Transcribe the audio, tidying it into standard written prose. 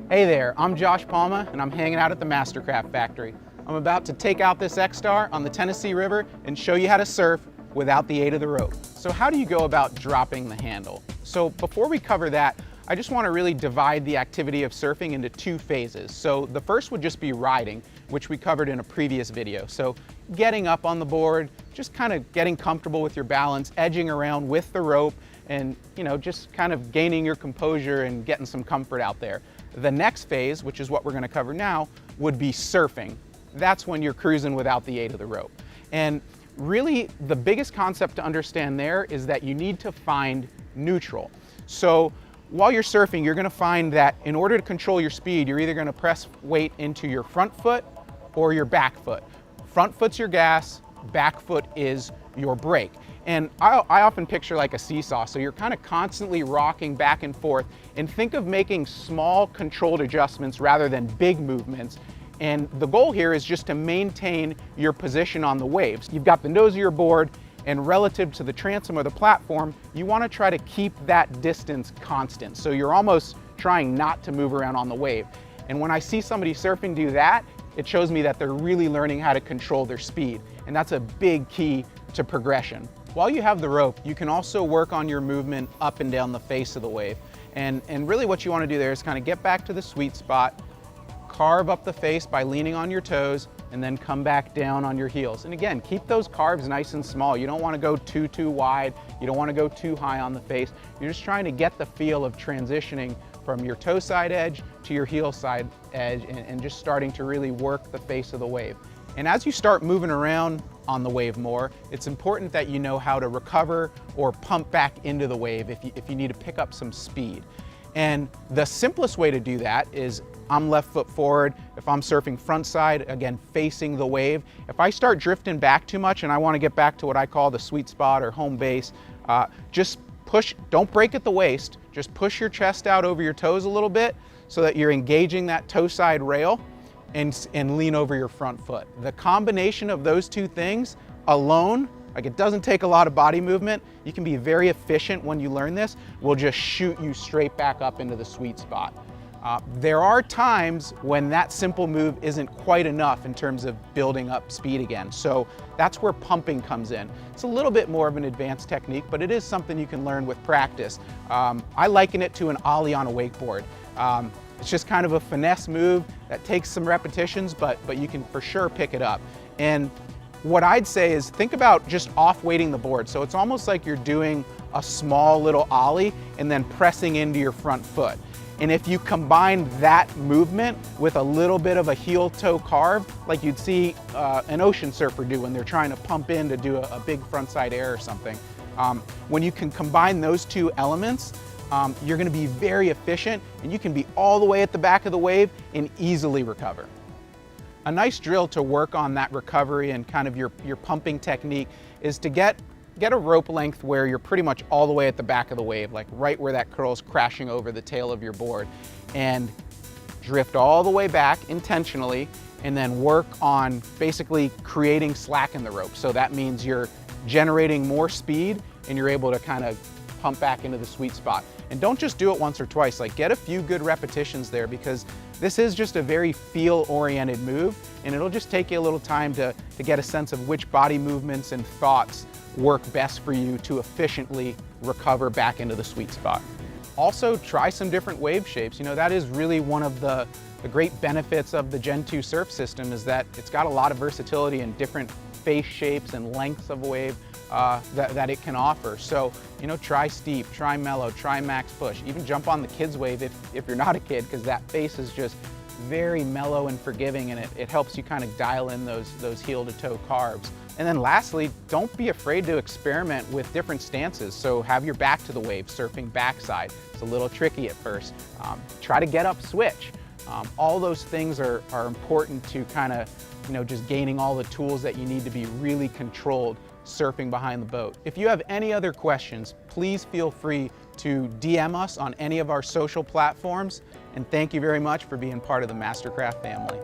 Hey there, I'm Josh Palma and I'm hanging out at the Mastercraft factory. I'm about to take out this X-Star on the Tennessee River and show you how to surf without the aid of the rope. So how do you go about dropping the handle? So before we cover that, I just want to really divide the activity of surfing into two phases. So the first would just be riding, which we covered in a previous video. So getting up on the board, just kind of getting comfortable with your balance, edging around with the rope, and just kind of gaining your composure and getting some comfort out there. The next phase, which is what we're going to cover now, would be surfing. That's when you're cruising without the aid of the rope. And really, the biggest concept to understand there is that you need to find neutral. So while you're surfing, you're going to find that in order to control your speed, you're either going to press weight into your front foot or your back foot. Front foot's your gas, back foot is your brake. And I often picture like a seesaw, so you're kind of constantly rocking back and forth, and think of making small controlled adjustments rather than big movements. And the goal here is just to maintain your position on the waves. You've got the nose of your board, and relative to the transom or the platform, you want to try to keep that distance constant. So you're almost trying not to move around on the wave. And when I see somebody surfing do that, it shows me that they're really learning how to control their speed. And that's a big key to progression. While you have the rope, you can also work on your movement up and down the face of the wave. And really what you want to do there is kind of get back to the sweet spot, carve up the face by leaning on your toes, and then come back down on your heels. And again, keep those carves nice and small. You don't want to go too wide. You don't want to go too high on the face. You're just trying to get the feel of transitioning from your toe side edge to your heel side edge, and just starting to really work the face of the wave. And as you start moving around on the wave more, it's important that you know how to recover or pump back into the wave if you need to pick up some speed. And the simplest way to do that is I'm left foot forward. If I'm surfing front side, again, facing the wave. If I start drifting back too much and I want to get back to what I call the sweet spot or home base, just push, don't break at the waist, just push your chest out over your toes a little bit so that you're engaging that toe side rail, and lean over your front foot. The combination of those two things alone, like it doesn't take a lot of body movement, you can be very efficient when you learn this, will just shoot you straight back up into the sweet spot. There are times when that simple move isn't quite enough in terms of building up speed again. So that's where pumping comes in. It's a little bit more of an advanced technique, but it is something you can learn with practice. I liken it to an ollie on a wakeboard. It's just kind of a finesse move that takes some repetitions, but you can for sure pick it up. And what I'd say is think about just off-weighting the board. So it's almost like you're doing a small little ollie and then pressing into your front foot. And if you combine that movement with a little bit of a heel-toe carve, like you'd see an ocean surfer do when they're trying to pump in to do a big frontside air or something. When you can combine those two elements, you're going to be very efficient, and you can be all the way at the back of the wave and easily recover. A nice drill to work on that recovery and kind of your pumping technique is to get a rope length where you're pretty much all the way at the back of the wave, like right where that curl's crashing over the tail of your board, and drift all the way back intentionally, and then work on basically creating slack in the rope. So that means you're generating more speed and you're able to kind of pump back into the sweet spot. And don't just do it once or twice, like get a few good repetitions there, because this is just a very feel-oriented move, and it'll just take you a little time to get a sense of which body movements and thoughts work best for you to efficiently recover back into the sweet spot. Also, try some different wave shapes. That is really one of the great benefits of the Gen 2 surf system, is that it's got a lot of versatility in different face shapes and lengths of wave that it can offer. So, try steep, try mellow, try max push. Even jump on the kids wave if you're not a kid, because that face is just very mellow and forgiving, and it helps you kind of dial in those heel to toe carves. And then lastly, don't be afraid to experiment with different stances. So have your back to the wave, surfing backside. It's a little tricky at first. Try to get up switch. All those things are important to kind of, just gaining all the tools that you need to be really controlled surfing behind the boat. If you have any other questions, please feel free to DM us on any of our social platforms. And thank you very much for being part of the Mastercraft family.